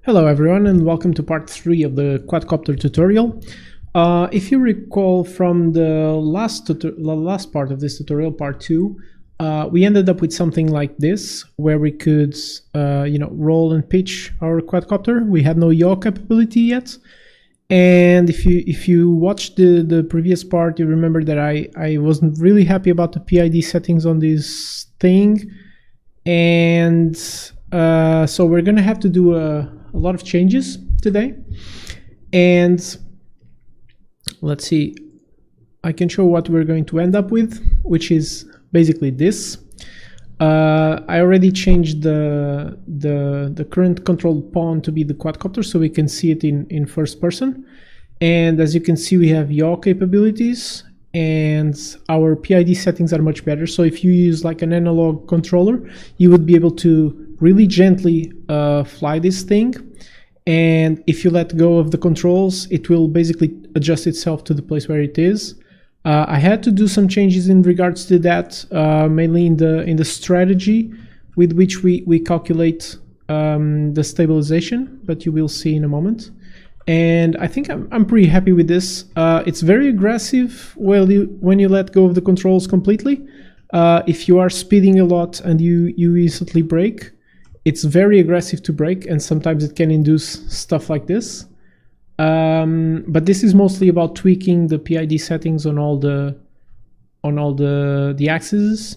Hello everyone and welcome to part 3 of the Quadcopter tutorial. If you recall from the last part of this tutorial, part 2, we ended up with something like this, where we could roll and pitch our quadcopter. We had no yaw capability yet, and if you watched the previous part, you remember that I wasn't really happy about the PID settings on this thing, and so we're gonna have to do a lot of changes today. And let's see, I can show what we're going to end up with, which is basically this. I already changed the current control pawn to be the quadcopter, so we can see it in first person. And as you can see, we have yaw capabilities, and our PID settings are much better. So if you use like an analog controller, you would be able to really gently fly this thing, and if you let go of the controls, it will basically adjust itself to the place where it is. I had to do some changes in regards to that, mainly in the strategy with which we calculate the stabilization, but you will see in a moment. And I think I'm pretty happy with this. It's very aggressive when you let go of the controls completely. If you are speeding a lot and you instantly brake, it's very aggressive to brake, and sometimes it can induce stuff like this. But this is mostly about tweaking the PID settings on all the axes,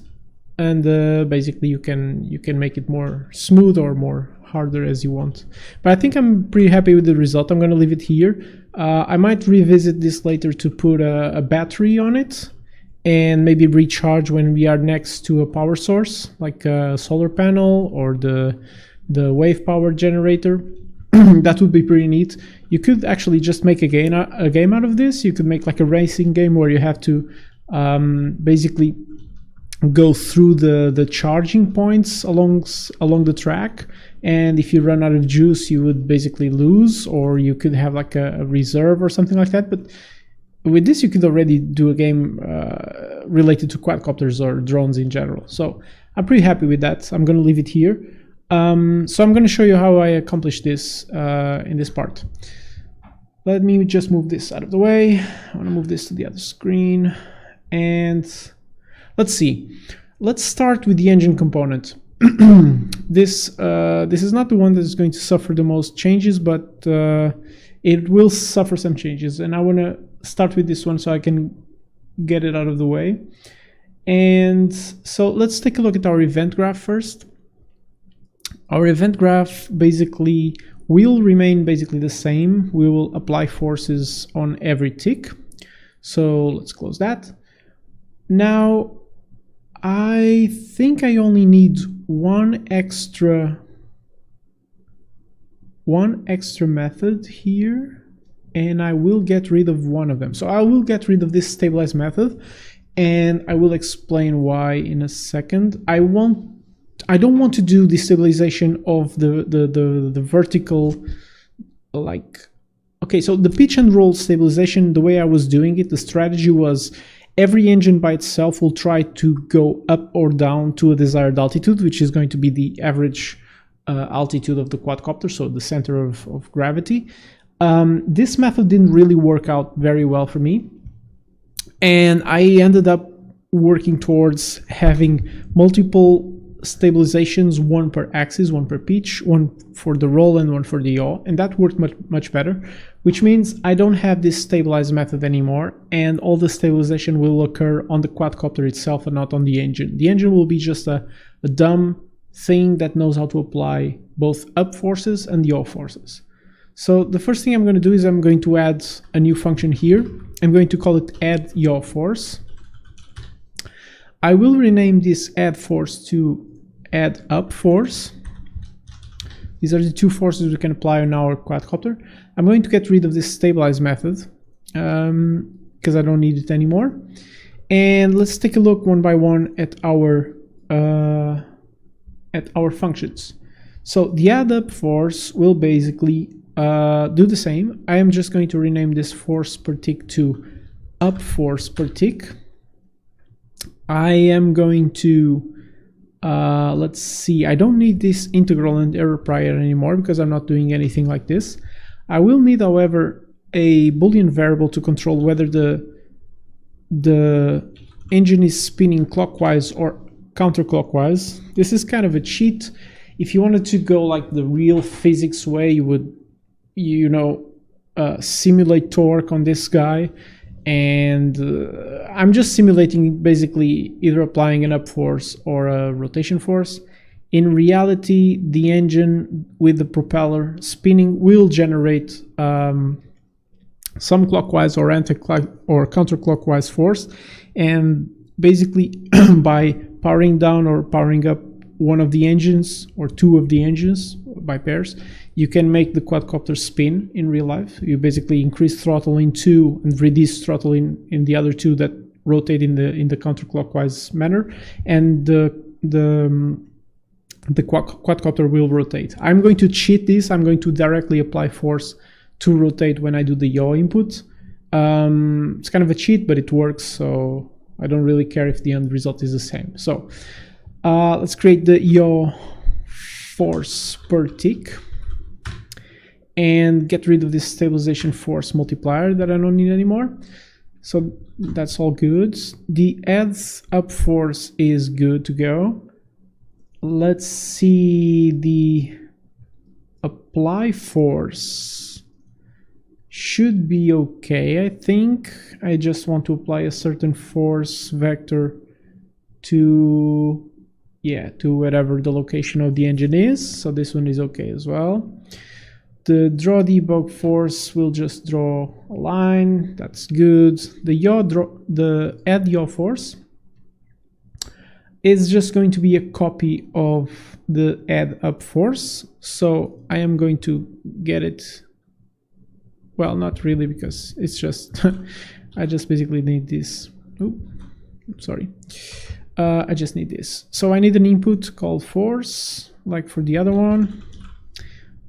and basically you can make it more smooth or more harder as you want. But I think I'm pretty happy with the result. I'm going to leave it here. I might revisit this later to put a battery on it and maybe recharge when we are next to a power source, like a solar panel or the wave power generator. That would be pretty neat. You could actually just make a game out of this. You could make like a racing game where you have to basically go through the charging points along the track, and if you run out of juice, you would basically lose, or you could have like a reserve or something like that. But with this, you could already do a game related to quadcopters or drones in general. So I'm pretty happy with that. I'm going to leave it here. So I'm going to show you how I accomplished this in this part. Let me just move this out of the way. I want to move this to the other screen. And let's see. Let's start with the engine component. This is not the one that is going to suffer the most changes, but it will suffer some changes. And I want to start with this one so I can get it out of the way. And so let's take a look at our event graph first. Our event graph basically will remain basically the same. We will apply forces on every tick. So let's close that. Now, I think I only need one extra method here, and I will get rid of one of them. So I will get rid of this stabilize method, and I will explain why in a second. I don't want to do the stabilization of the vertical, like, okay, so the pitch and roll stabilization, the way I was doing it, the strategy was every engine by itself will try to go up or down to a desired altitude, which is going to be the average altitude of the quadcopter, so the center of gravity. This method didn't really work out very well for me, and I ended up working towards having multiple stabilizations, one per axis, one per pitch, one for the roll and one for the yaw, and that worked much better, which means I don't have this stabilize method anymore, and all the stabilization will occur on the quadcopter itself and not on the engine. The engine will be just a dumb thing that knows how to apply both up forces and yaw forces. So the first thing I'm going to do is I'm going to add a new function here. I'm going to call it AddUpForce. I will rename this AddForce to AddUpForce. These are the two forces we can apply on our quadcopter. I'm going to get rid of this stabilize method because I don't need it anymore. And let's take a look one by one at our functions. So the AddUpForce will basically do the same. I am just going to rename this force per tick to UpForce per tick. I am going to Let's see, I don't need this integral and error prior anymore because I'm not doing anything like this. I will need, however, a Boolean variable to control whether the engine is spinning clockwise or counterclockwise. This is kind of a cheat. If you wanted to go like the real physics way, you would, simulate torque on this guy. And I'm just simulating basically either applying an up force or a rotation force. In reality, the engine with the propeller spinning will generate some clockwise or counterclockwise force, and basically by powering down or powering up one of the engines or two of the engines by pairs, you can make the quadcopter spin in real life. You basically increase throttle in two and reduce throttle in the other two that rotate in the counterclockwise manner, and the quadcopter will rotate. I'm going to cheat this. I'm going to directly apply force to rotate when I do the yaw input. It's kind of a cheat, but it works, so I don't really care if the end result is the same. So let's create the yaw force per tick and get rid of this stabilization force multiplier that I don't need anymore. So that's all good. The AddUpForce is good to go. Let's see, the apply force should be okay. I think I just want to apply a certain force vector to whatever the location of the engine is. So this one is okay as well. The draw debug force will just draw a line. That's good. The add yaw force is just going to be a copy of the AddUpForce. So I am going to get it. Well, not really, because it's just I just basically need this. Oops, sorry. I just need this. So I need an input called force, like for the other one,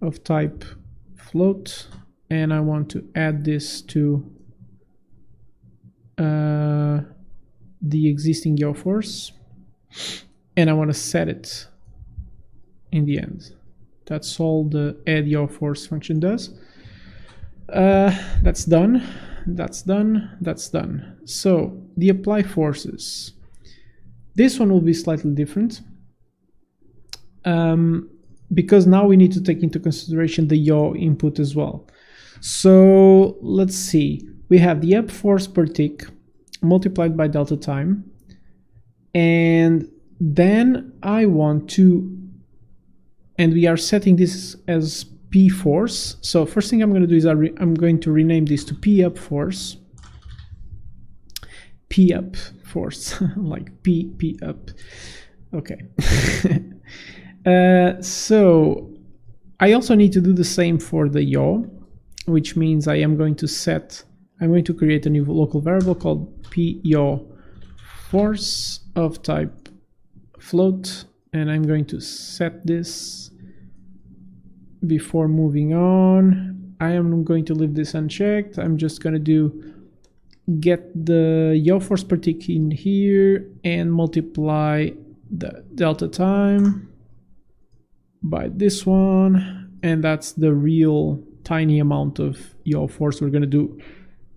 of type float, and I want to add this to the existing yaw force, and I want to set it in the end. That's all the add yaw force function does. That's done. That's done. That's done. So the apply forces. This one will be slightly different because now we need to take into consideration the yaw input as well. So let's see. We have the up force per tick multiplied by delta time, and then I want to, and we are setting this as P force. So first thing I'm going to do is I'm going to rename this to P up force. P up force, like P up. Okay. So I also need to do the same for the yaw, which means I'm going to create a new local variable called P yaw force of type float, and I'm going to set this before moving on. I am going to leave this unchecked. I'm just going to get the yaw force per tick in here and multiply the delta time by this one, and that's the real tiny amount of yaw force we're going to do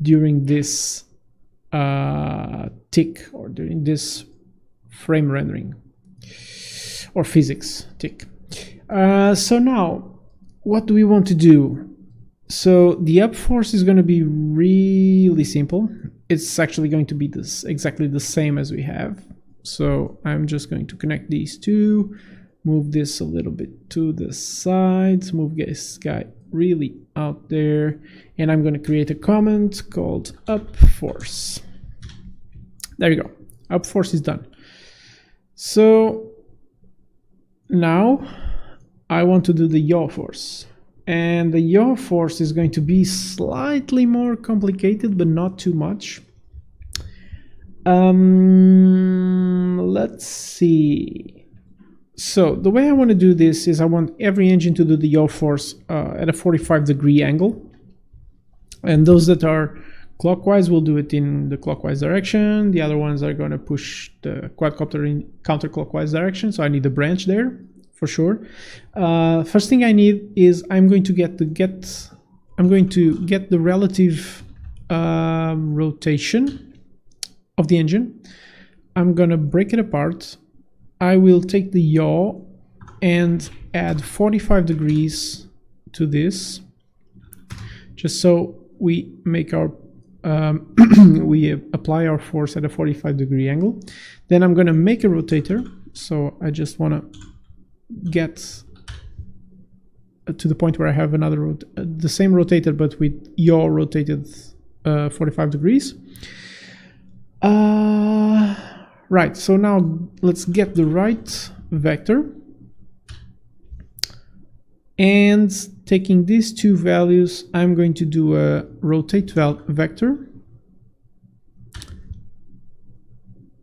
during this tick, or during this frame rendering or physics tick. So now what do we want to do? So the up force is going to be really simple. It's actually going to be exactly the same as we have. So I'm just going to connect these two, move this a little bit to the side, move this guy really out there, and I'm going to create a comment called up force. There you go. Up force is done. So now I want to do the yaw force. And the yaw force is going to be slightly more complicated, but not too much. Let's see. So the way I want to do this is I want every engine to do the yaw force at a 45-degree angle. And those that are clockwise, we'll do it in the clockwise direction. The other ones are going to push the quadcopter in counterclockwise direction, so I need a branch there for sure. First thing I need is I'm going to get the relative rotation of the engine. I'm going to break it apart. I will take the yaw and add 45 degrees to this, just so we make our we apply our force at a 45-degree angle. Then I'm going to make a rotator, so I just want to get to the point where I have another the same rotator but with yaw rotated 45 degrees. Right, so now let's get the right vector, and taking these two values, I'm going to do a rotate vector,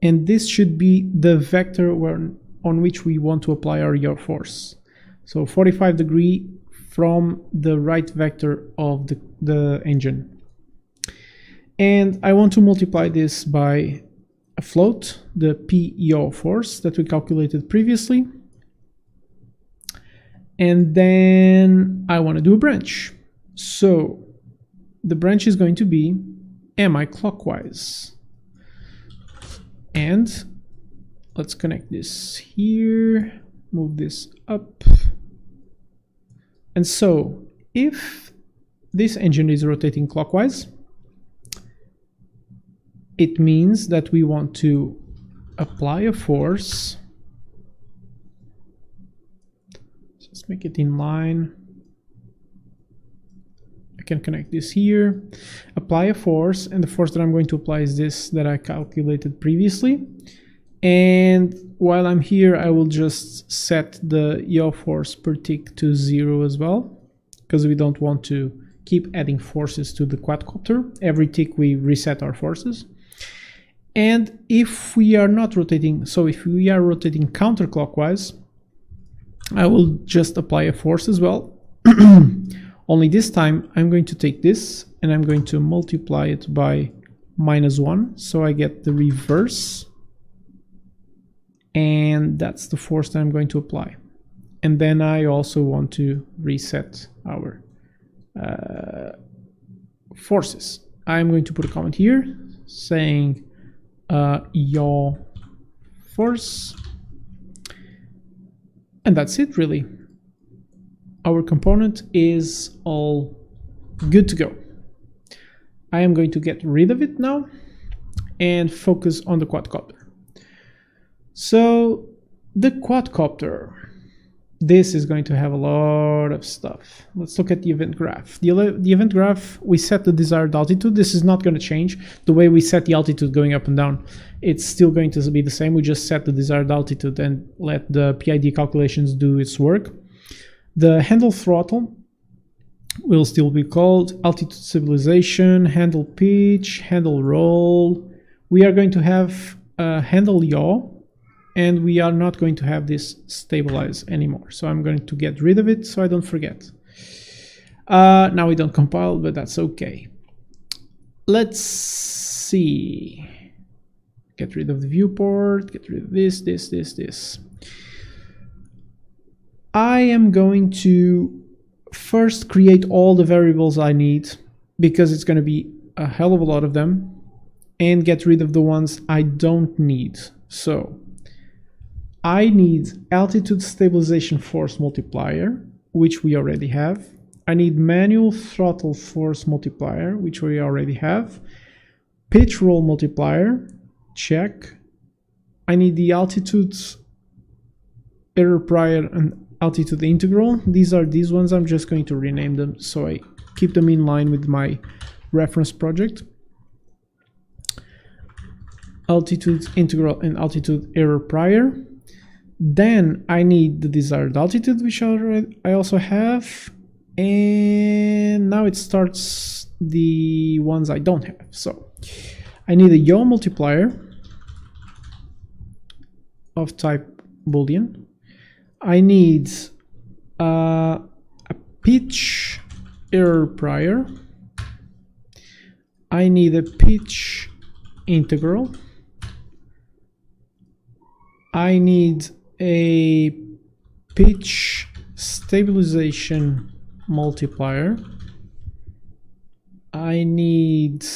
and this should be the vector on which we want to apply our YourForce. So 45 degree from the right vector of the engine. And I want to multiply this by a float, the P yaw force that we calculated previously. And then I want to do a branch. So the branch is going to be anti-clockwise. And let's connect this here, move this up. And so if this engine is rotating clockwise, it means that we want to apply a force. Let's make it in line. I can connect this here, apply a force, and the force that I'm going to apply is this that I calculated previously. And while I'm here, I will just set the yaw force per tick to 0 as well, because we don't want to keep adding forces to the quadcopter. Every tick we reset our forces. And if we are not rotating, so if we are rotating counterclockwise, I will just apply a force as well. Only this time I'm going to take this and I'm going to multiply it by -1, so I get the reverse, and that's the force that I'm going to apply. And then I also want to reset our forces. I'm going to put a comment here saying yaw force, and that's it really. Our component is all good to go. I am going to get rid of it now and focus on the quadcopter. So the quadcopter, this is going to have a lot of stuff. Let's look at the event graph. The event graph, we set the desired altitude. This is not going to change. The way we set the altitude going up and down, it's still going to be the same. We just set the desired altitude and let the PID calculations do its work. The handle throttle will still be called altitude stabilization, handle pitch, handle roll. We are going to have a handle yaw, and we are not going to have this stabilize anymore. So I'm going to get rid of it so I don't forget. Now we don't compile, but that's okay. Let's see. Get rid of the viewport, get rid of this. I am going to first create all the variables I need, because it's going to be a hell of a lot of them, and get rid of the ones I don't need. So I need altitude stabilization force multiplier, which we already have. I need manual throttle force multiplier, which we already have. Pitch roll multiplier, check. I need the altitude error prior and altitude integral. These are these ones. I'm just going to rename them so I keep them in line with my reference project. Altitude integral and altitude error prior. Then I need the desired altitude, which I also have. And now it starts the ones I don't have. So I need a yaw multiplier of type Boolean. I need a pitch error prior. I need a pitch integral. I need a pitch stabilization multiplier. I need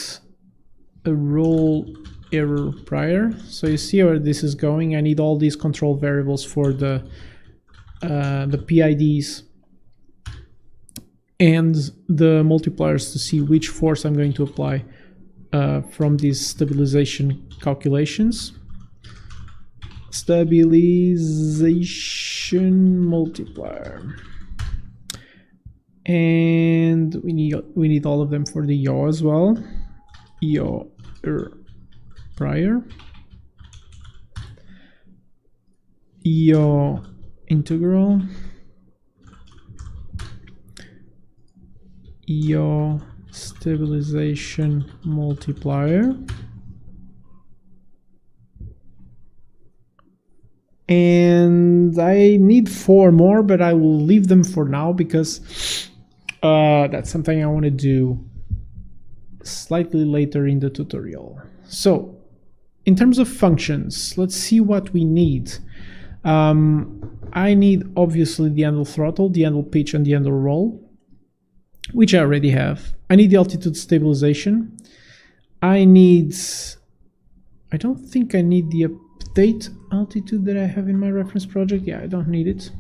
a roll error prior. So you see where this is going. I need all these control variables for the PIDs and the multipliers to see which force I'm going to apply from these stabilization calculations. Stabilization multiplier, and we need all of them for the yaw as well. Yaw prior, yaw integral, yaw stabilization multiplier, and I need 4 more, but I will leave them for now because that's something I want to do slightly later in the tutorial. So in terms of functions, let's see what we need. I need obviously the handle throttle, the handle pitch, and the handle roll, which I already have. I need the altitude stabilization. I don't think I need the update altitude that I have in my reference project. Yeah, I don't need it.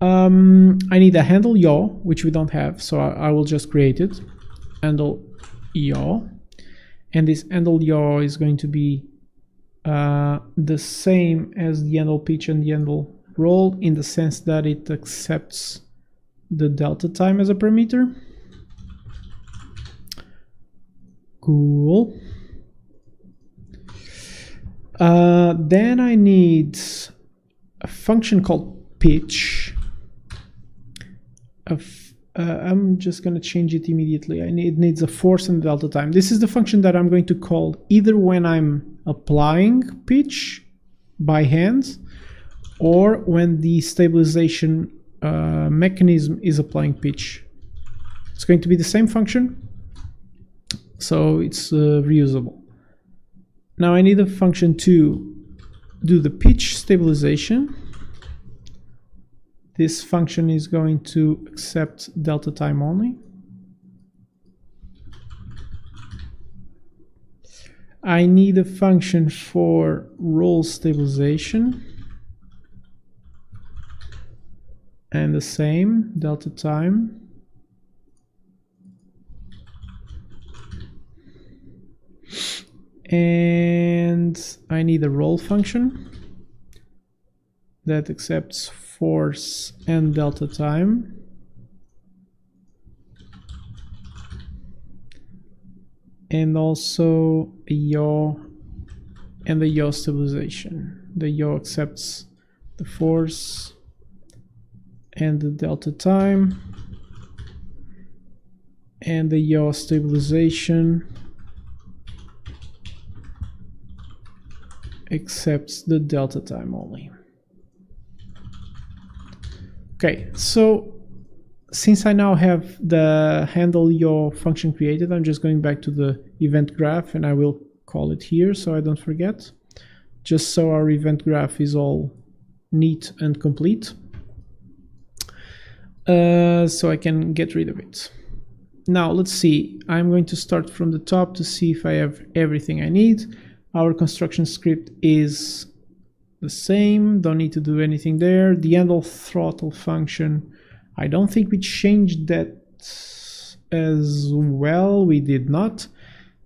I need a handle yaw, which we don't have, so I will just create it. Handle yaw, and this handle yaw is going to be the same as the handle pitch and the handle roll, in the sense that it accepts the delta time as a parameter. Cool. Then I need a function called pitch. I'm just going to change it immediately. It needs a force and delta time. This is the function that I'm going to call either when I'm applying pitch by hand or when the stabilization mechanism is applying pitch. It's going to be the same function, so it's reusable. Now I need a function to do the pitch stabilization. This function is going to accept delta time only. I need a function for roll stabilization, and the same, delta time. And I need a roll function that accepts force and delta time. And also a yaw and the yaw stabilization. The yaw accepts the force and the delta time, and the yaw stabilization accepts the delta time only. Okay, so since I now have the handle yaw function created, I'm just going back to the event graph, and I will call it here so I don't forget, just so our event graph is all neat and complete. So I can get rid of it. Now let's see, I'm going to start from the top to see if I have everything I need. Our construction script is the same, don't need to do anything there. The handle throttle function, I don't think we changed that as well, we did not.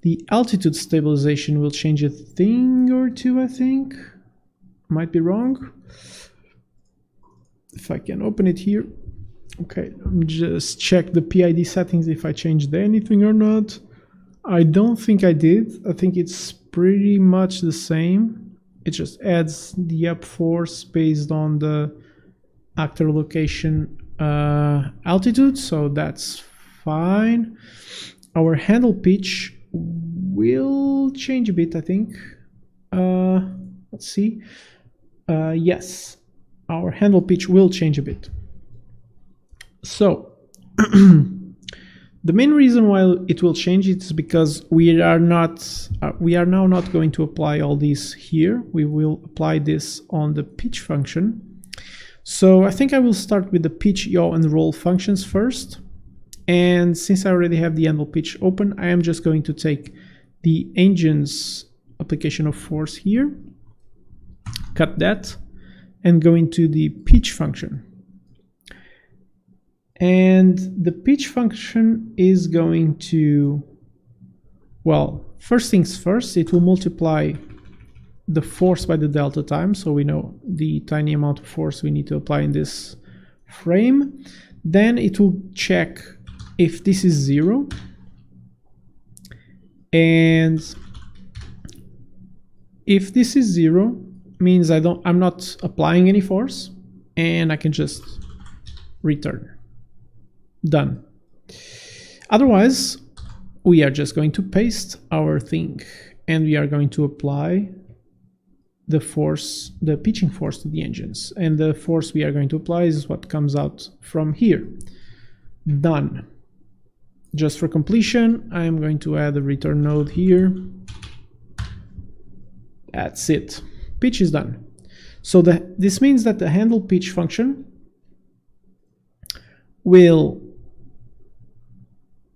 The altitude stabilization will change a thing or two, I think. Might be wrong. If I can open it here. Okay, just check the PID settings if I changed anything or not. I don't think I did. I think it's pretty much the same. It just adds the AddUpForce based on the actor location altitude, so that's fine. Our handle pitch will change a bit, I think. Let's see. Yes, our handle pitch will change a bit. So The main reason why it will change it is because we are now not going to apply all these here. We will apply this on the pitch function. So I think I will start with the pitch, yaw, and roll functions first. And since I already have the HandlePitch open, I am just going to take the engine's application of force here, cut that, and go into the pitch function. And the pitch function is going to, well, first things first, it will multiply the force by the delta time, so we know the tiny amount of force we need to apply in this frame. Then it will check if this is 0, and if this is 0 means I'm not applying any force, and I can just return. Done. Otherwise, we are just going to paste our thing, and we are going to apply the force, the pitching force to the engines, and the force we are going to apply is what comes out from here. Done. Just for completion, I am going to add a return node here. That's it. Pitch is done. So this means that the HandlePitch function will,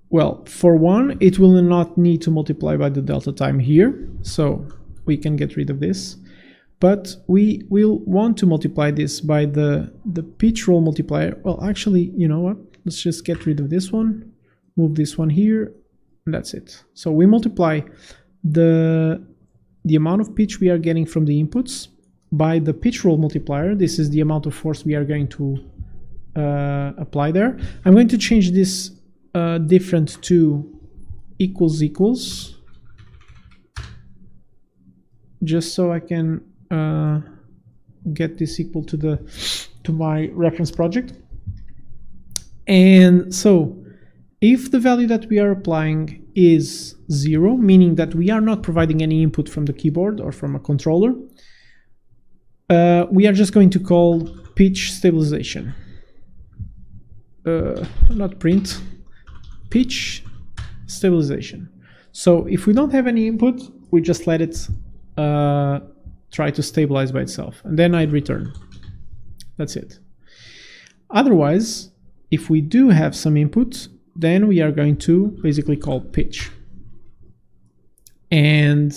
well, for one, it will not need to multiply by the delta time here, so we can get rid of this. But we will want to multiply this by the pitch roll multiplier. Well, actually, you know what? Let's just get rid of this one, move this one here, and that's it. So we multiply the amount of pitch we are getting from the inputs by the pitch roll multiplier. This is the amount of force we are going to apply there. I'm going to change this different to equals equals, just so I can get this equal to my reference project. And so if the value that we are applying is 0, meaning that we are not providing any input from the keyboard or from a controller, we are just going to call pitch stabilization. Not print, pitch stabilization. So if we don't have any input, we just let it try to stabilize by itself, and then I'd return. That's it. Otherwise, if we do have some input, then we are going to basically call pitch. And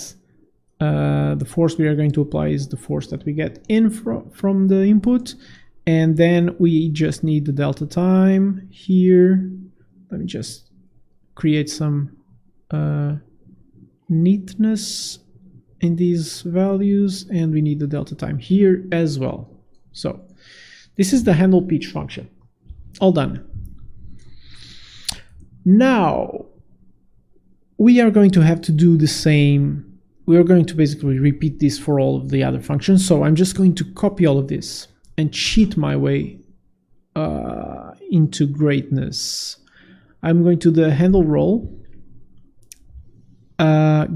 the force we are going to apply is the force that we get in from the input. And then we just need the delta time here. Let me just create some neatness in these values, and we need the delta time here as well. So this is the HandlePitch function. All done. Now we are going to have to do the same. We are going to basically repeat this for all of the other functions. So I'm just going to copy all of this and cheat my way into greatness. I'm going to the handle roll,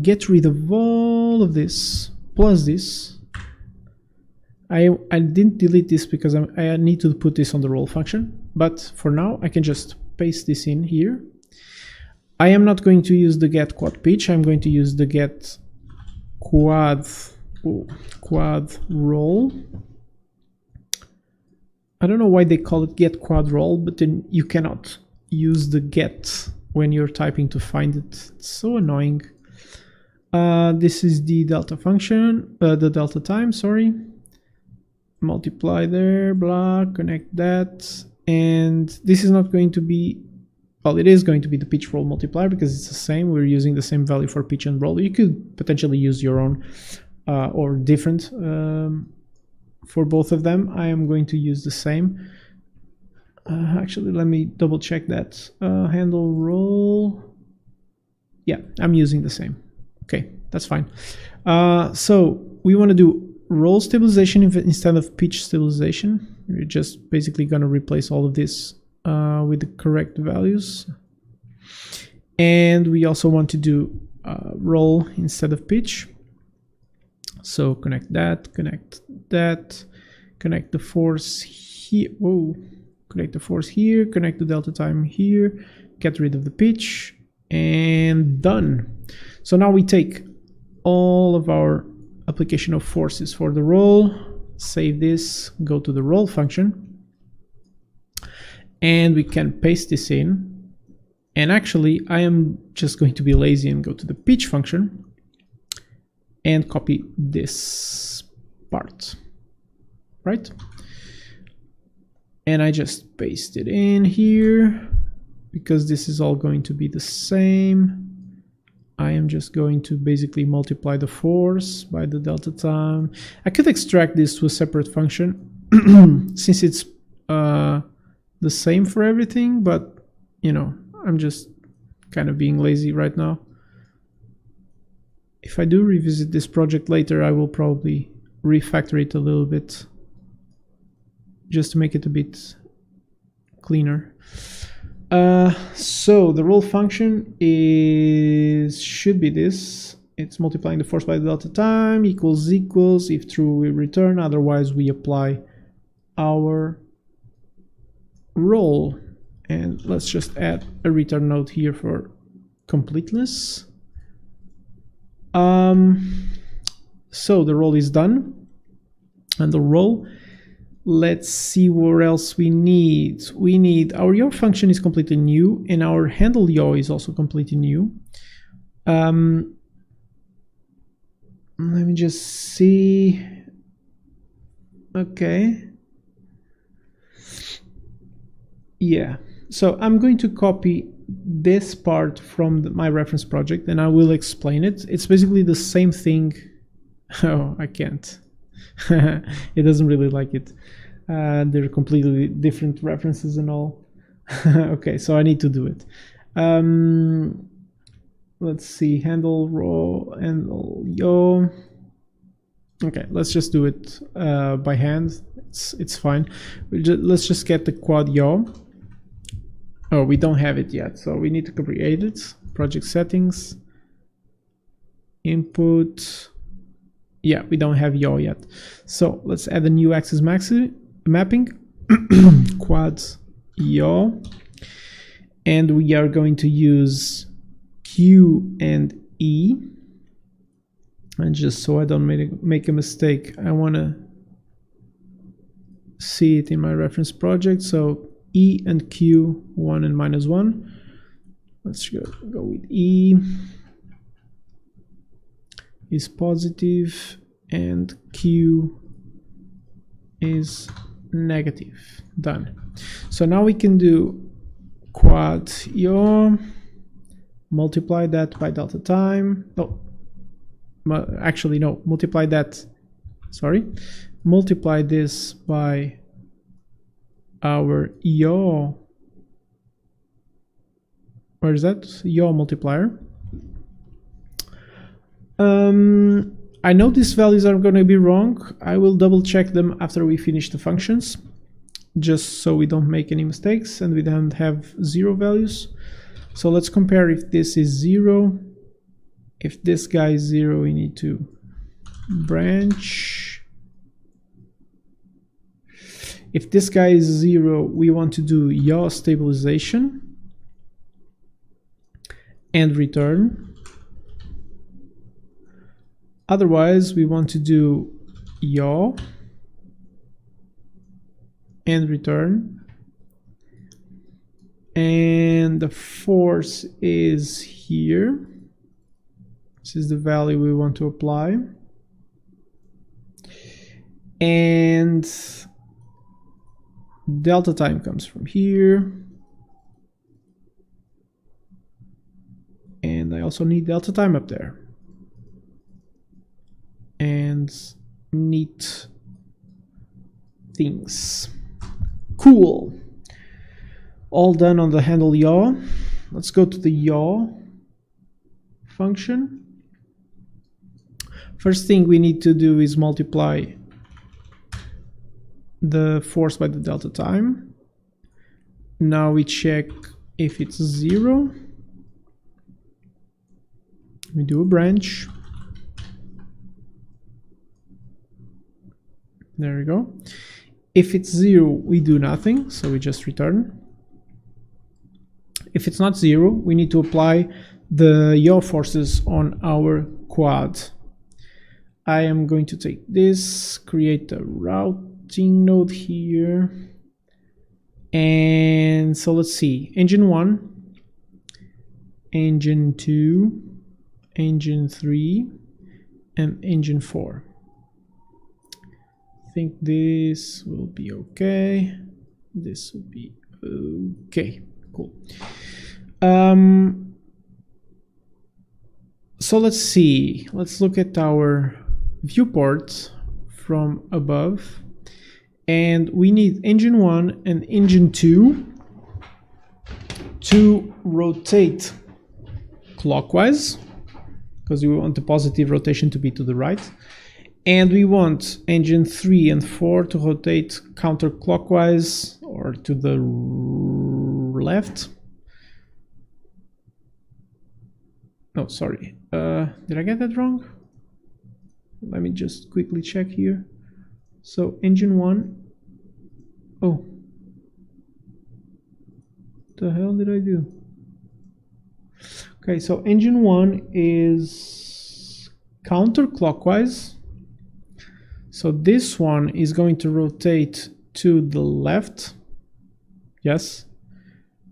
get rid of all of this plus this. I didn't delete this because I need to put this on the roll function, but for now I can just paste this in here. I am not going to use the get quad pitch. I'm going to use the get quad roll. I don't know why they call it get quad roll, but then you cannot use the get when you're typing to find it. It's so annoying. This is the delta function, the delta time, sorry. Multiply there, blah, connect that. And this is not going to be, well, it is going to be the pitch roll multiplier because it's the same. We're using the same value for pitch and roll. You could potentially use your own or different for both of them. I am going to use the same. Actually, let me double check that. Handle roll. Yeah, I'm using the same. Okay, that's fine. So we want to do roll stabilization instead of pitch stabilization. We're just basically going to replace all of this with the correct values. And we also want to do roll instead of pitch. So connect that, connect the force here. Whoa. Connect the force here, connect the delta time here, get rid of the pitch, and done. So now we take all of our application of forces for the roll, save this, go to the roll function, and we can paste this in. And actually, I am just going to be lazy and go to the pitch function and copy this part, right? And I just paste it in here because this is all going to be the same. I am just going to basically multiply the force by the delta time. I could extract this to a separate function since it's the same for everything, but you know, I'm just kind of being lazy right now. If I do revisit this project later, I will probably refactor it a little bit just to make it a bit cleaner. So the roll function should be this. It's multiplying the force by the delta time, equals, if true we return, otherwise we apply our roll. And let's just add a return note here for completeness. So the roll is done, and the roll. Let's see what else we need. We need our yaw function is completely new, and our handle yaw is also completely new. Let me just see. Okay. Yeah. So I'm going to copy this part from my reference project, and I will explain it. It's basically the same thing. Oh, I can't. It doesn't really like it. They're completely different references and all. Okay, so I need to do it. Let's see, handle roll, handle yaw. Okay, let's just do it by hand. It's fine. Let's just get the quad yaw. Oh, we don't have it yet, so we need to create it. Project settings, input. Yeah, we don't have yaw yet. So let's add a new axis mapping, quad yaw, and we are going to use Q and E. And just so I don't make a mistake, I want to see it in my reference project. So E and Q, 1 and -1. Let's go with E is positive and Q is negative. Done. So now we can do quad yaw, multiply that by delta time. No, actually no, multiply that, sorry, multiply this by our yaw. Where is that? Yaw multiplier. I know these values are going to be wrong. I will double check them after we finish the functions, just so we don't make any mistakes and we don't have zero values. So let's compare if this is 0. If this guy is 0, we need to branch. If this guy is 0, we want to do yaw stabilization and return. Otherwise, we want to do yaw and return. And the force is here. This is the value we want to apply. And delta time comes from here. And I also need delta time up there. And neat things. Cool. All done on the handle yaw. Let's go to the yaw function. First thing we need to do is multiply the force by the delta time. Now we check if it's 0. We do a branch. There we go. If it's 0, we do nothing, so we just return. if it's not 0, we need to apply the yaw forces on our quad. I am going to take this, create a routing node here. And so let's see, engine 1, engine 2, engine 3, and engine 4. I think this will be okay. This will be okay. Cool. So let's see. Let's look at our viewport from above. And we need engine 1 and engine 2 to rotate clockwise, because we want the positive rotation to be to the right. And we want engine 3 and 4 to rotate counterclockwise or to the left. No, sorry. Did I get that wrong? Let me just quickly check here. So engine 1. Oh. What the hell did I do? Okay, so engine 1 is counterclockwise. So this one is going to rotate to the left. Yes.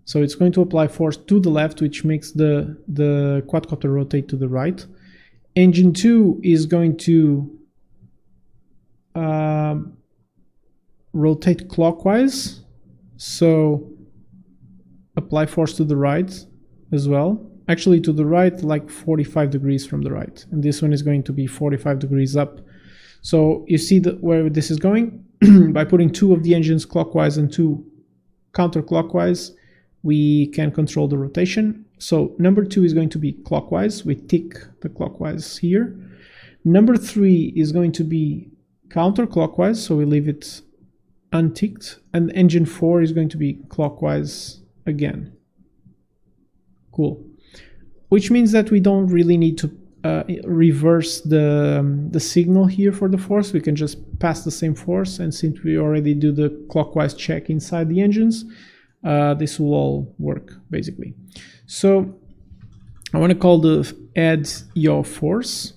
So it's going to apply force to the left, which makes the quadcopter rotate to the right. Engine 2 is going to rotate clockwise. So apply force to the right as well. Actually to the right, like 45 degrees from the right. And this one is going to be 45 degrees up. So you see where this is going? By putting 2 of the engines clockwise and 2 counterclockwise, we can control the rotation. So number 2 is going to be clockwise. We tick the clockwise here. Number 3 is going to be counterclockwise, so we leave it unticked. And engine 4 is going to be clockwise again. Cool. Which means that we don't really need to reverse the signal here for the force. We can just pass the same force, and since we already do the clockwise check inside the engines, this will all work basically. So I want to call the AddUpForce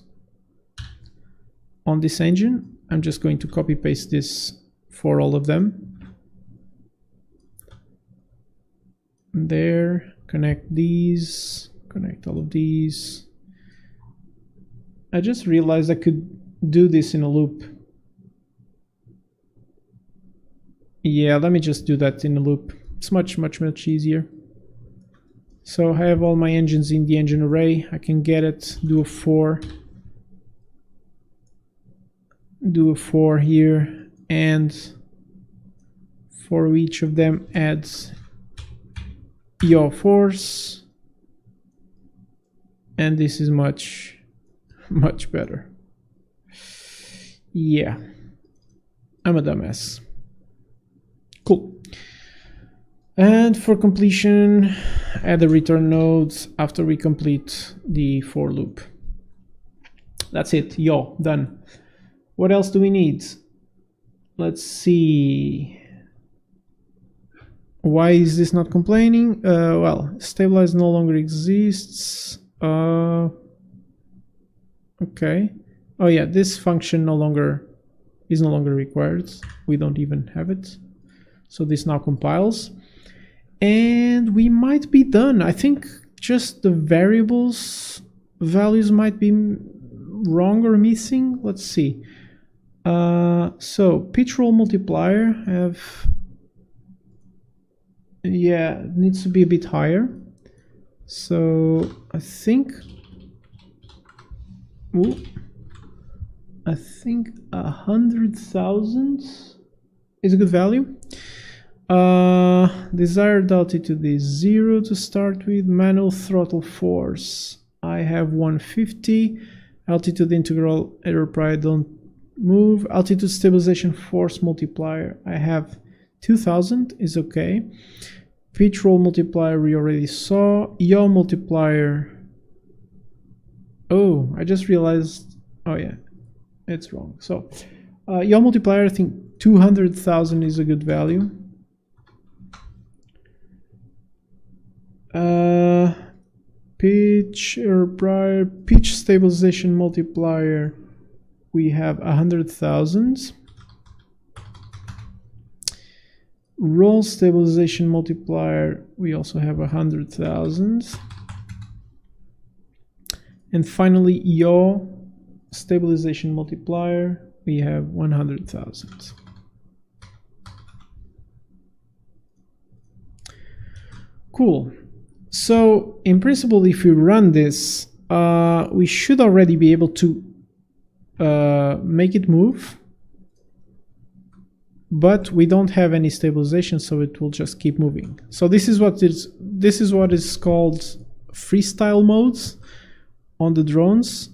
on this engine. I'm just going to copy paste this for all of them. There, connect these, connect all of these. I just realized I could do this in a loop. Yeah, let me just do that in a loop. It's much easier. So I have all my engines in the engine array. I can get it, do a 4 here, and for each of them add YourForce, and this is much better. Yeah, I'm a dumbass. Cool. And for completion, add the return nodes after we complete the for loop. That's it. Yaw, done. What else do we need? Let's see. Why is this not complaining? Well, stabilize no longer exists. Okay. Oh yeah, this function is no longer required. We don't even have it. So this now compiles. And we might be done. I think just the variables values might be wrong or missing. Let's see. So pitch roll multiplier it needs to be a bit higher. So I think 100,000 is a good value. Desired altitude is 0 to start with. Manual throttle force, I have 150. Altitude integral error prior don't move. Altitude stabilization force multiplier, I have 2000, is okay. Pitch roll multiplier we already saw. Yaw multiplier, oh, I just realized, oh yeah, it's wrong. So yaw multiplier, I think 200,000 is a good value. pitch or prior pitch stabilization multiplier, we have 100,000. Roll stabilization multiplier, we also have 100,000. And finally, yaw stabilization multiplier, we have 100,000. Cool. So in principle, if we run this, we should already be able to make it move, but we don't have any stabilization, so it will just keep moving. So this is what is called freestyle modes on the drones.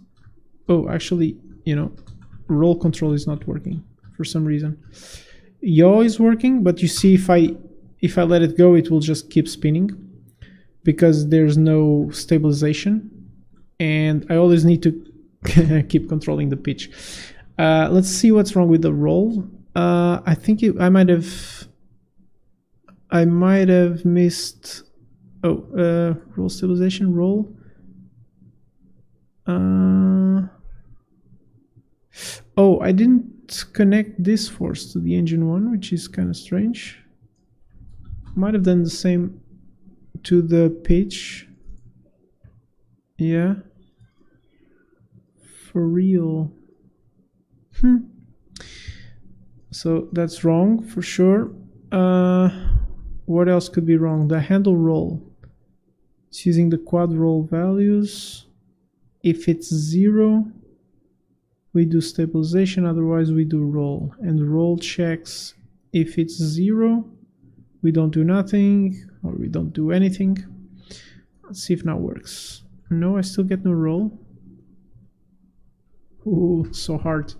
Oh, actually, you know, roll control is not working for some reason. Yaw is working, but you see if I let it go, it will just keep spinning because there's no stabilization, and I always need to keep controlling the pitch. Let's see what's wrong with the roll. I think I might have missed. Oh, roll stabilization, roll. Oh, I didn't connect this force to the engine one, which is kind of strange. Might have done the same to the pitch. Yeah. For real. So that's wrong for sure. What else could be wrong? The handle roll. It's using the quad roll values. If it's 0, we do stabilization, otherwise we do roll. And roll checks if it's 0, we don't do nothing, or we don't do anything. Let's see if now works. No, I still get no roll. Ooh, so hard.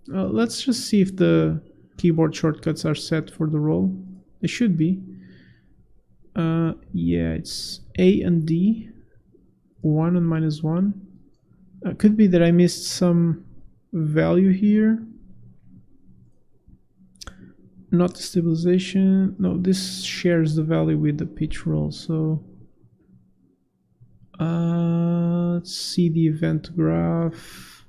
Let's just see if the keyboard shortcuts are set for the roll. They should be. Yeah, it's A and D, 1 and -1. Could be that I missed some value here. Not the stabilization. No, this shares the value with the pitch roll. So let's see the event graph.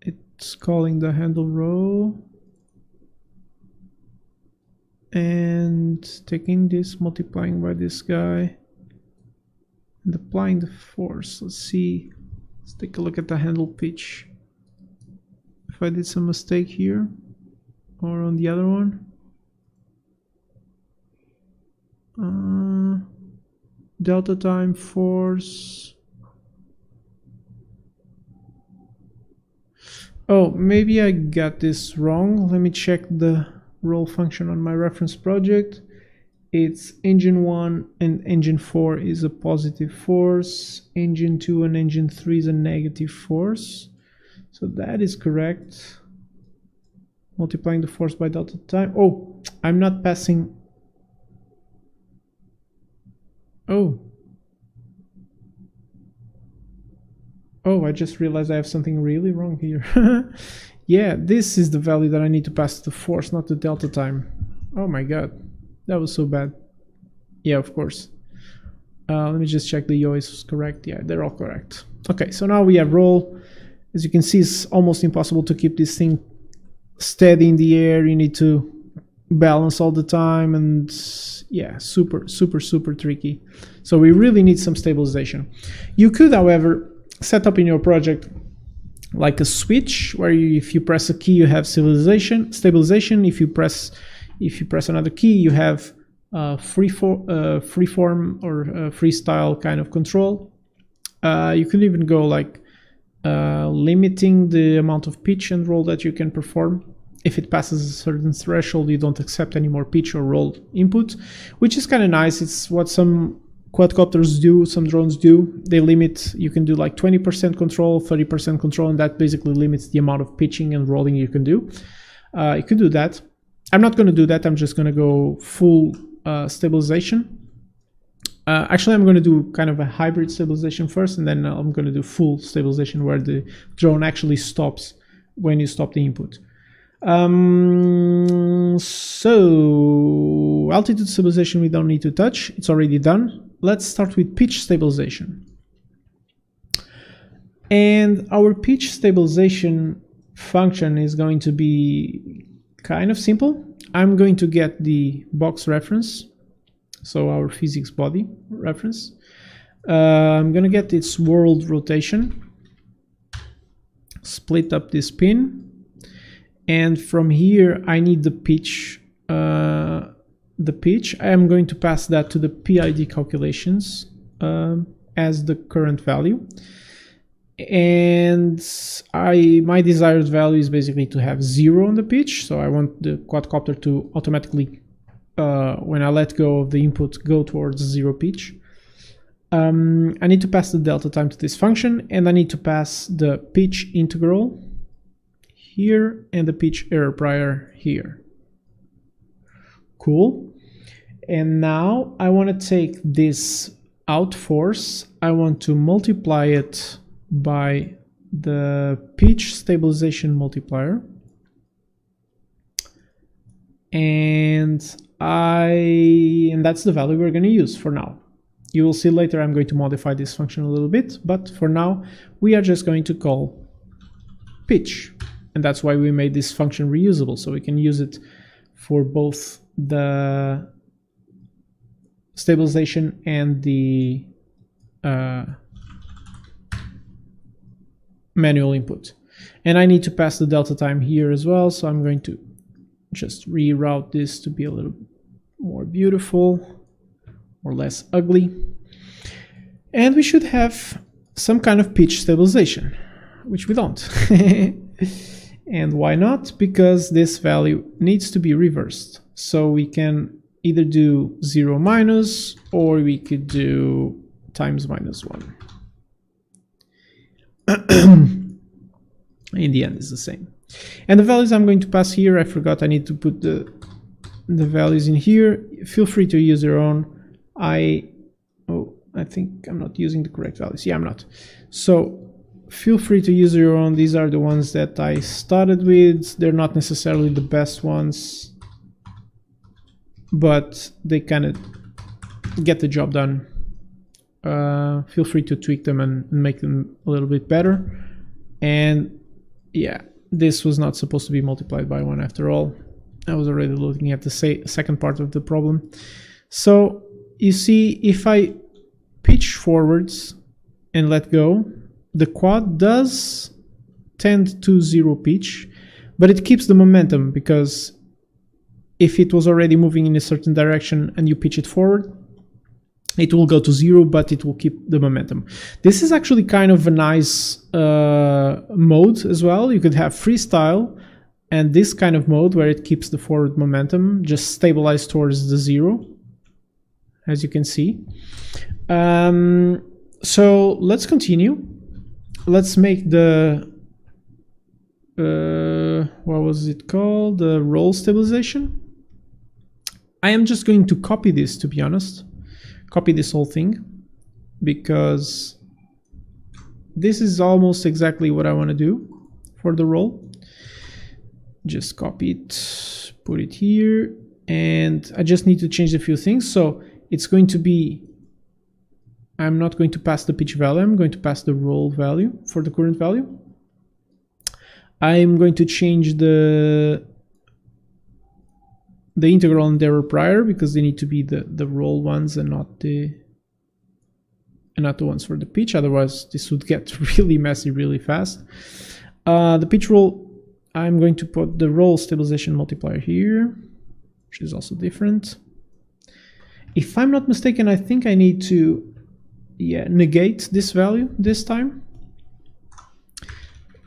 It's calling the handle row and taking this, multiplying by this guy, and applying the force. Let's see. Let's take a look at the handle pitch. If I did some mistake here or on the other one. Delta time force. Oh, maybe I got this wrong. Let me check the roll function on my reference project. It's engine 1 and engine 4 is a positive force. Engine 2 and engine 3 is a negative force. So that is correct. Multiplying the force by delta time. Oh, I'm not passing. Oh. Oh, I just realized I have something really wrong here. Yeah, this is the value that I need to pass to the force, not the delta time. Oh my god, that was so bad. Yeah, of course. Let me just check the yaw is correct. Yeah, they're all correct. Okay, so now we have roll. As you can see, it's almost impossible to keep this thing steady in the air. You need to balance all the time, and yeah, super tricky. So we really need some stabilization. You could, however, set up in your project like a switch where if you press a key you have stabilization. If you press another key you have freeform or freestyle kind of control. You can even go like limiting the amount of pitch and roll that you can perform. If it passes a certain threshold, you don't accept any more pitch or roll input, which is kind of nice. It's what some quadcopters do, some drones do. They limit, you can do like 20% control, 30% control, and that basically limits the amount of pitching and rolling you can do. You can do that. I'm not going to do that. I'm just going to go full stabilization. Actually, I'm going to do kind of a hybrid stabilization first, and then I'm going to do full stabilization where the drone actually stops when you stop the input. So altitude stabilization we don't need to touch, it's already done. Let's start with pitch stabilization. And our pitch stabilization function is going to be kind of simple. I'm going to get the box reference, so our physics body reference. I'm going to get its world rotation, split up this pin, and from here I need the pitch. I am going to pass that to the PID calculations as the current value. And my desired value is basically to have 0 on the pitch, so I want the quadcopter to automatically, when I let go of the input, go towards 0 pitch. I need to pass the delta time to this function, and I need to pass the pitch integral here and the pitch error prior here. Cool. And now I want to take this out force, I want to multiply it by the pitch stabilization multiplier, and that's the value we're going to use for now. You will see later I'm going to modify this function a little bit, but for now we are just going to call pitch, and that's why we made this function reusable, so we can use it for both the stabilization and the manual input. And I need to pass the delta time here as well, so I'm going to just reroute this to be a little more beautiful or less ugly. And we should have some kind of pitch stabilization, which we don't. And why not? Because this value needs to be reversed. So we can either do 0 minus, or we could do times -1. In the end is the same. And the values I'm going to pass here, I forgot I need to put the values in here. Feel free to use your own. I think I'm not using the correct values. Yeah, I'm not. So feel free to use your own. These are the ones that I started with. They're not necessarily the best ones, but they kind of get the job done. Feel free to tweak them and make them a little bit better. And yeah, this was not supposed to be multiplied by 1 after all. I was already looking at the second part of the problem. So you see, if I pitch forwards and let go, the quad does tend to 0 pitch, but it keeps the momentum, because if it was already moving in a certain direction and you pitch it forward, it will go to 0, but it will keep the momentum. This is actually kind of a nice mode as well. You could have freestyle and this kind of mode where it keeps the forward momentum just stabilized towards the 0, as you can see. So let's continue. Let's make the what was it called? The roll stabilization. I am just going to copy this, to be honest. Copy this whole thing, because this is almost exactly what I want to do for the roll. Just copy it, put it here, and I just need to change a few things. So it's going to be, I'm not going to pass the pitch value, I'm going to pass the roll value for the current value. I'm going to change the integral and error prior, because they need to be the roll ones and not the ones for the pitch. Otherwise this would get really messy really fast. The pitch roll, I'm going to put the roll stabilization multiplier here, which is also different. If I'm not mistaken, I think I need to negate this value this time,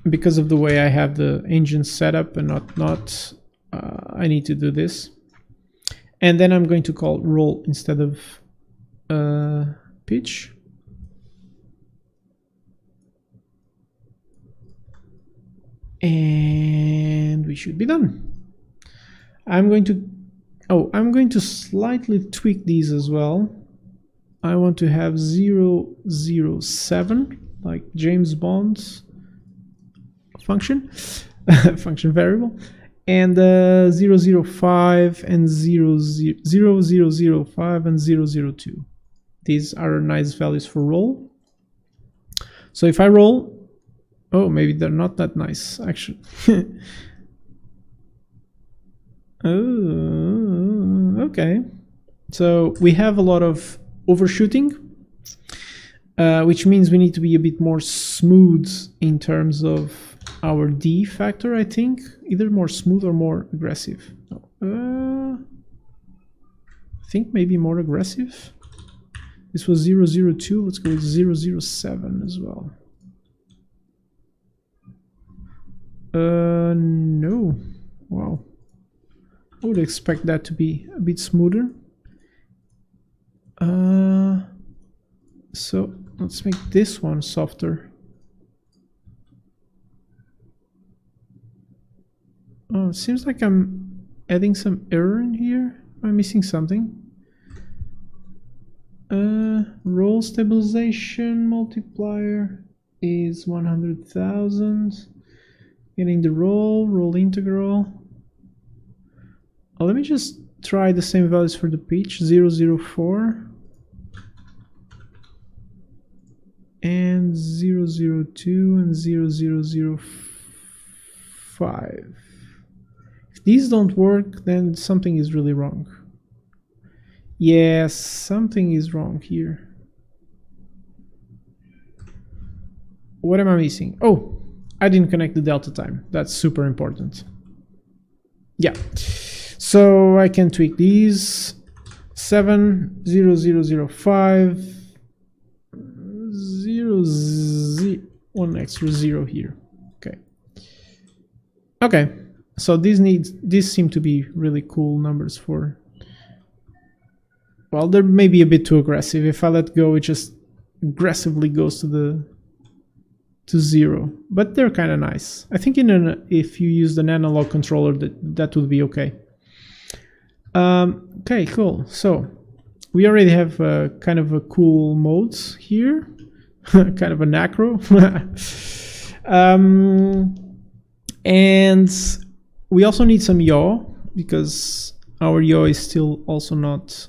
because of the way I have the engine set up and not I need to do this. And then I'm going to call roll instead of pitch. And we should be done. I'm going to slightly tweak these as well. I want to have 007, like James Bond's function, function variable. and 005 and 0005 and 002. These are nice values for roll. So if I roll, oh, maybe they're not that nice actually. Oh, okay. So we have a lot of overshooting, which means we need to be a bit more smooth in terms of our D factor, I think. Either more smooth or more aggressive. I think maybe more aggressive. This was 002, let's go with 007 as well. No. Wow. I would expect that to be a bit smoother. So let's make this one softer. Oh, it seems like I'm adding some error in here. Am I missing something? Roll stabilization multiplier is 100,000. Getting the roll integral. Let me just try the same values for the pitch. 004 and 002 and 0005. If these don't work, then something is really wrong. Yes, something is wrong here. What am I missing? Oh, I didn't connect the delta time. That's super important. Yeah. So I can tweak these. 70005 one extra 0 here. Okay. Okay. So these seem to be really cool numbers for. Well, they're maybe a bit too aggressive. If I let go, it just aggressively goes to 0. But they're kind of nice. I think if you use an analog controller, that would be okay. Okay, cool. So we already have kind of a cool modes here, kind of an acro. And we also need some yaw because our yaw is still also not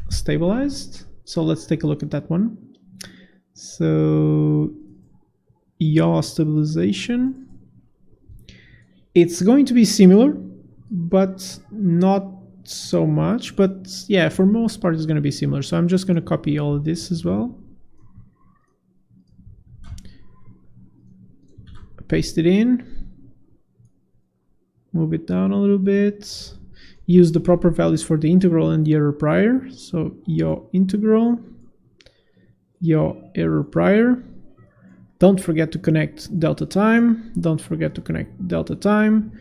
stabilized. So let's take a look at that one. So yaw stabilization. It's going to be similar, but not so much. But yeah, for most part, it's going to be similar. So I'm just going to copy all of this as well. Paste it in. Move it down a little bit. Use the proper values for the integral and the error prior. So yaw integral, yaw error prior. Don't forget to connect delta time. Don't forget to connect delta time.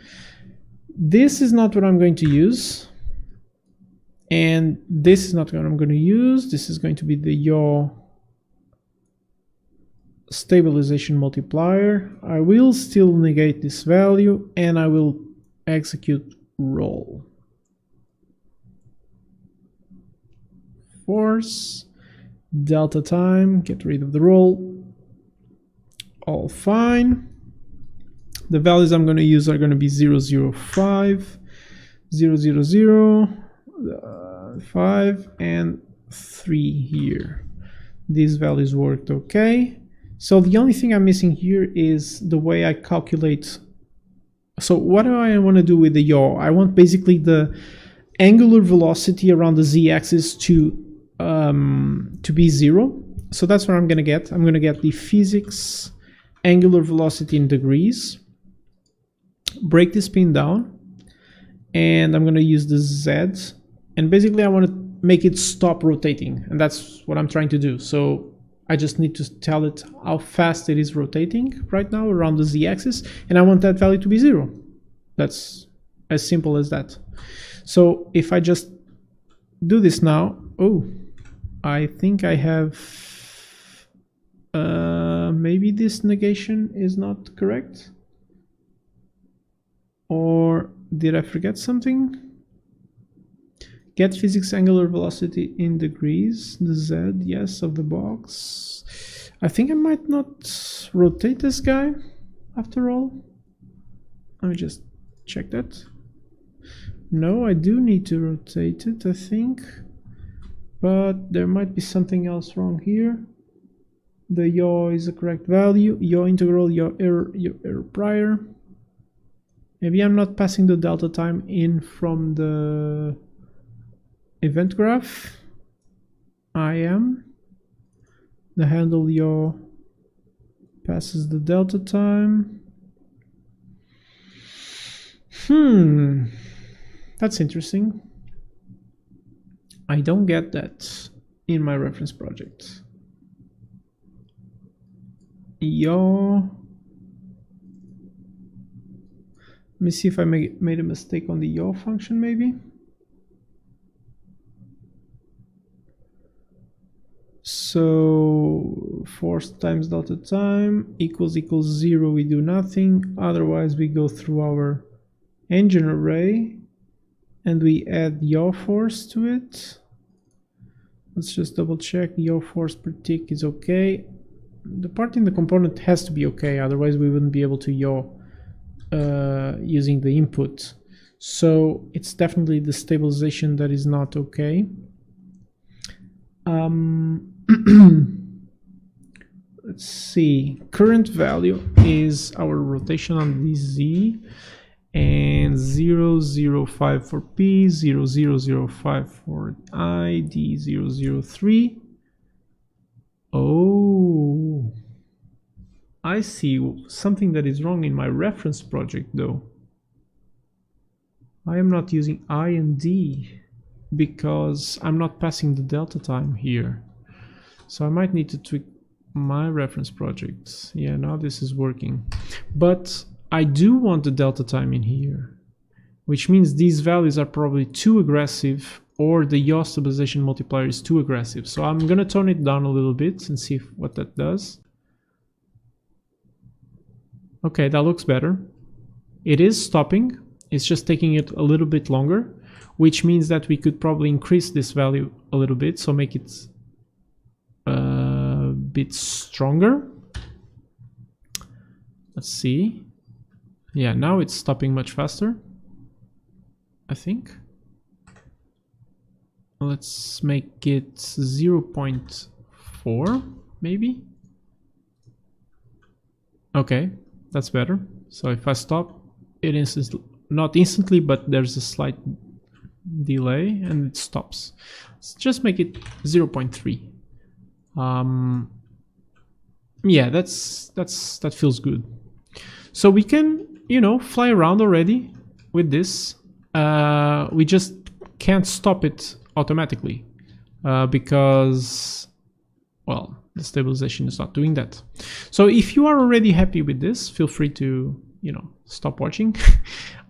This is not what I'm going to use. And this is not what I'm going to use. This is going to be the yaw stabilization multiplier. I will still negate this value and I will execute roll. Force, delta time, get rid of the roll. All fine. The values I'm going to use are going to be 005, 000, 5, and 3 here. These values worked okay. So the only thing I'm missing here is the way I calculate. So what do I want to do with the yaw? I want basically the angular velocity around the z-axis to be 0. So that's what I'm going to get. I'm going to get the physics angular velocity in degrees. Break this pin down, and I'm going to use the Z. And basically, I want to make it stop rotating, and that's what I'm trying to do. So I just need to tell it how fast it is rotating right now around the z-axis, and I want that value to be 0. That's as simple as that. So if I just do this now, oh, I think I have maybe this negation is not correct, or did I forget something? Get physics angular velocity in degrees, the Z, yes, of the box. I think I might not rotate this guy after all. Let me just check that. No, I do need to rotate it, I think. But there might be something else wrong here. The yaw is the correct value. Yaw integral, yaw error prior. Maybe I'm not passing the delta time in from the event graph. I am. The handle yaw passes the delta time. That's interesting. I don't get that in my reference project. Yaw. Let me see if I made a mistake on the yaw function, maybe. So force times delta time equals 0, we do nothing. Otherwise we go through our engine array and we add YourForce to it. Let's just double check. YourForce per tick is okay. The part in the component has to be okay, otherwise we wouldn't be able to yaw using the input. So it's definitely the stabilization that is not okay. Let's see. Current value is our rotation on DZ, and 005 for P, 0005 for I, D003. Oh, I see something that is wrong in my reference project though. I am not using I and D because I'm not passing the delta time here. So I might need to tweak my reference project. Yeah, now this is working. But I do want the delta time in here, which means these values are probably too aggressive, or the yaw stabilization multiplier is too aggressive. So I'm gonna tone it down a little bit and see what that does. Okay, that looks better. It is stopping. It's just taking it a little bit longer, which means that we could probably increase this value a little bit, so make it a bit stronger. Let's see. Yeah, now it's stopping much faster, I think. Let's make it 0.4 maybe. Okay, that's better. So if I stop, it is not instantly, but there's a slight delay and it stops. Let's just make it 0.3. Yeah, that feels good. So we can, you know, fly around already with this. We just can't stop it automatically because, well, the stabilization is not doing that. So if you are already happy with this, feel free to, you know, stop watching.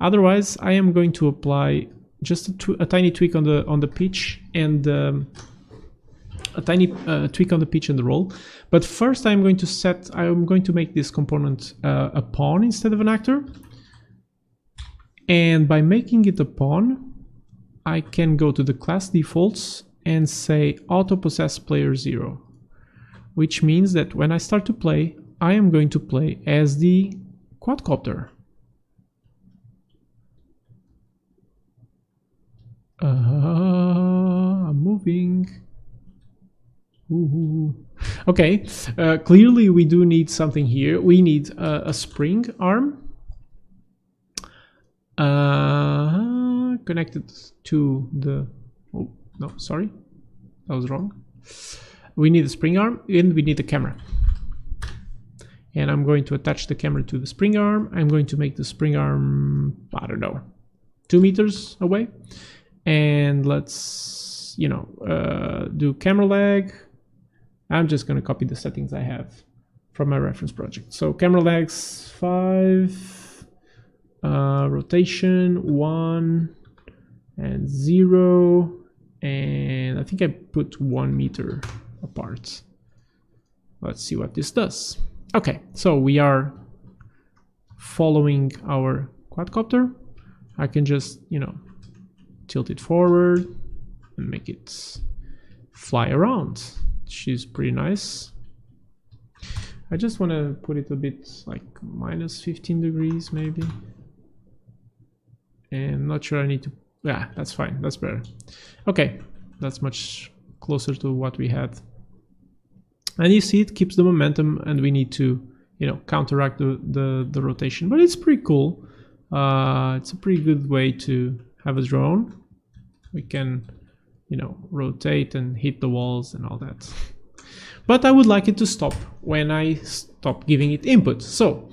Otherwise, I am going to apply just a tiny tweak on the pitch and a tiny tweak on the pitch and the roll. But first, I'm going to make this component a pawn instead of an actor. And by making it a pawn, I can go to the class defaults and say auto possess player 0, which means that when I start to play, I am going to play as the quadcopter. I'm moving. Ooh. Okay, clearly we do need something here. We need a spring arm connected to the, oh no, sorry, that was wrong. We need a spring arm and we need a camera. And I'm going to attach the camera to the spring arm. I'm going to make the spring arm, I don't know, 2 meters away. And let's, you know, do camera lag. I'm just going to copy the settings I have from my reference project. So camera lags 5, rotation 1 and 0, and I think I put 1 meter apart. Let's see what this does. Okay, so we are following our quadcopter. I can just, you know, tilt it forward and make it fly around. She's pretty nice. I just want to put it a bit like minus 15 degrees maybe. And I'm not sure I need to, yeah, that's fine, that's better. Okay, that's much closer to what we had. And you see it keeps the momentum, and we need to, you know, counteract the rotation, but it's pretty cool. It's a pretty good way to have a drone. We can, you know, rotate and hit the walls and all that. But I would like it to stop when I stop giving it input. So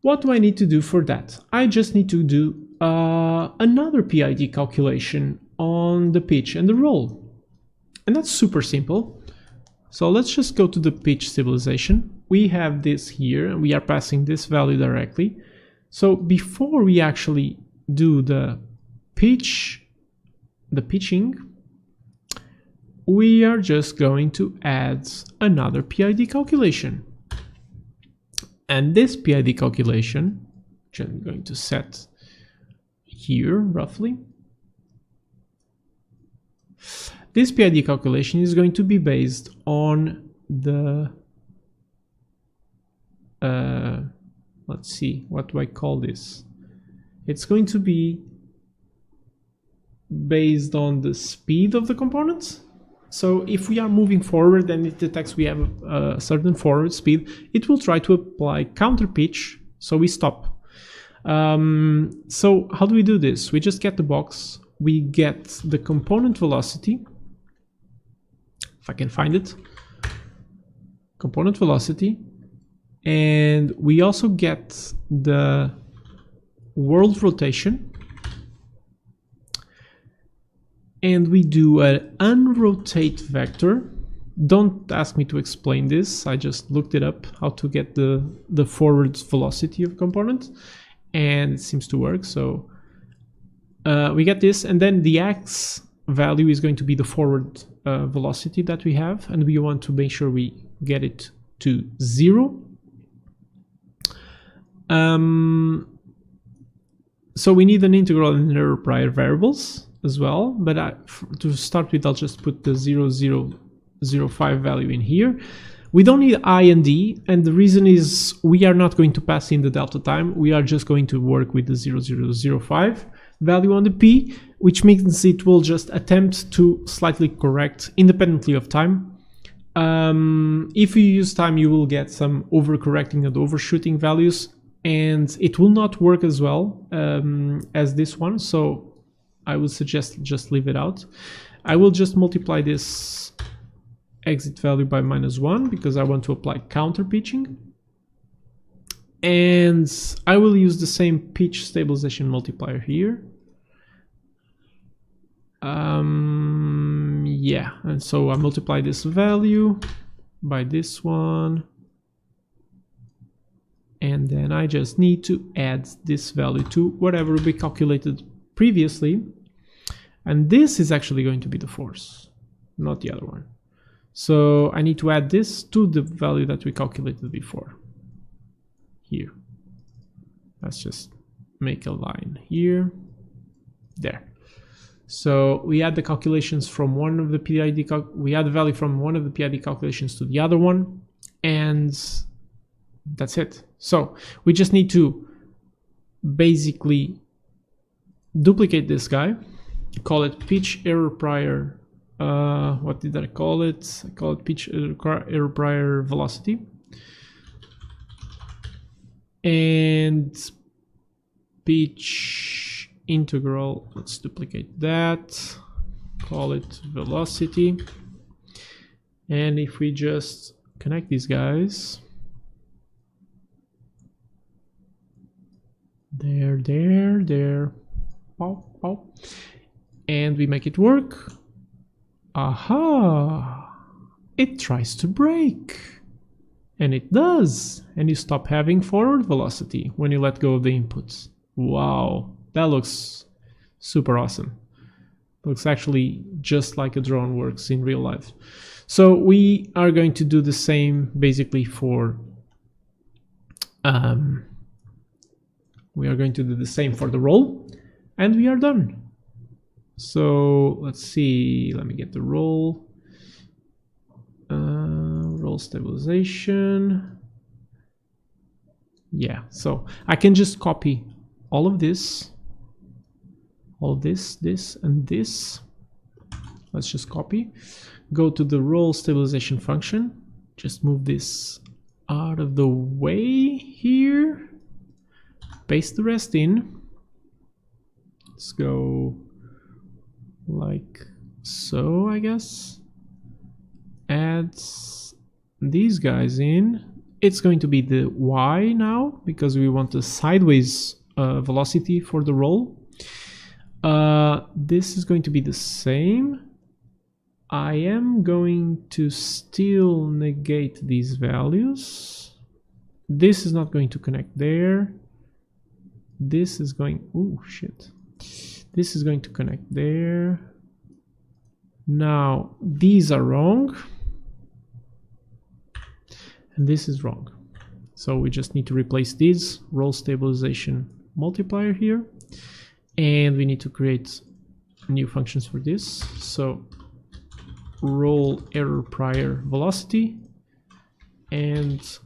what do I need to do for that? I just need to do another PID calculation on the pitch and the roll. And that's super simple. So let's just go to the pitch stabilization. We have this here, and we are passing this value directly. So before we actually do the pitching, we are just going to add another PID calculation. And this PID calculation, which I'm going to set here roughly, this PID calculation is going to be based on the, let's see, what do I call this? It's going to be based on the speed of the components. So if we are moving forward and it detects we have a certain forward speed, it will try to apply counter pitch, so we stop. So how do we do this? We just get the box, we get the component velocity, if I can find it, component velocity, and we also get the world rotation, and we do an unrotate vector. Don't ask me to explain this, I just looked it up, how to get the forward velocity of component, and it seems to work. So we get this, and then the x value is going to be the forward velocity that we have, and we want to make sure we get it to 0. So we need an integral and an error prior variables as well, but to start with, I'll just put the 0005 value in here. We don't need I and D, and the reason is we are not going to pass in the delta time. We are just going to work with the 0005 value on the P, which means it will just attempt to slightly correct independently of time. If you use time, you will get some overcorrecting and overshooting values, and it will not work as well as this one, so I would suggest just leave it out. I will just multiply this exit value by -1 because I want to apply counter pitching, and I will use the same pitch stabilization multiplier here. Yeah, and so I multiply this value by this one, and then I just need to add this value to whatever we calculated previously, and this is actually going to be the force, not the other one. So I need to add this to the value that we calculated before here. Let's just make a line here, there. So we add the calculations from one of the PID, we add the value from one of the PID calculations to the other one, and that's it. So we just need to basically duplicate this guy, call it pitch error prior, what did I call it? I call it pitch error prior velocity, and pitch integral, let's duplicate that, call it velocity, and if we just connect these guys, there, pow, pow, and we make it work. Aha! It tries to brake, and it does, and you stop having forward velocity when you let go of the inputs. Wow, that looks super awesome. Looks actually just like a drone works in real life. So we are going to do the same basically for we are going to do the same for the roll, and we are done. So let's see, let me get the roll. Roll stabilization. Yeah, so I can just copy all of this all this, and this. Let's just copy. Go to the roll stabilization function. Just move this out of the way here. Paste the rest in. Let's go like so, I guess. Add these guys in. It's going to be the Y now because we want a sideways velocity for the roll. This is going to be the same. I am going to still negate these values. This is not going to connect there. This is going, oh shit. This is going to connect there. Now, these are wrong. And this is wrong. So we just need to replace this roll stabilization multiplier here. And we need to create new functions for this. So roll error prior velocity and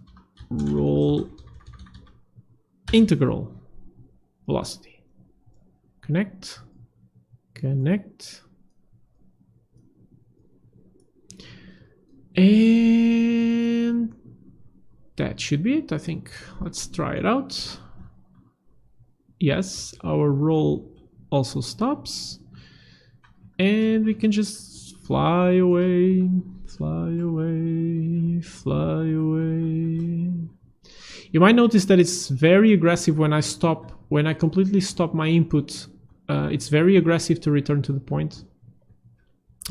roll integral velocity. Connect, connect, and that should be it, I think. Let's try it out. Yes, our roll also stops, and we can just fly away, fly away, fly away. You might notice that it's very aggressive when I completely stop my input. It's very aggressive to return to the point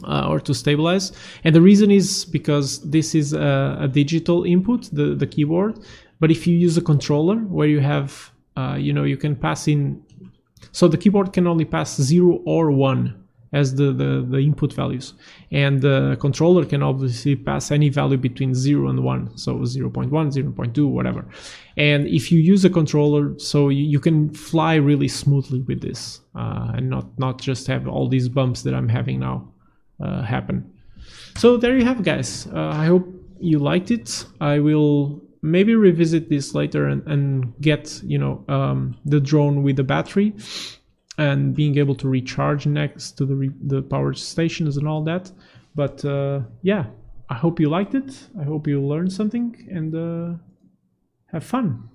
or to stabilize. And the reason is because this is a digital input, the keyboard. But if you use a controller where you have, you can pass in. So the keyboard can only pass 0 or 1 as the input values, and the controller can obviously pass any value between 0 and 1, so 0.1, 0.2, whatever. And if you use a controller, so you can fly really smoothly with this and not just have all these bumps that I'm having now happen. So there you have it, guys. I hope you liked it. I will maybe revisit this later and get the drone with the battery and being able to recharge next to the power stations and all that. But yeah, I hope you liked it. I hope you learned something, and have fun.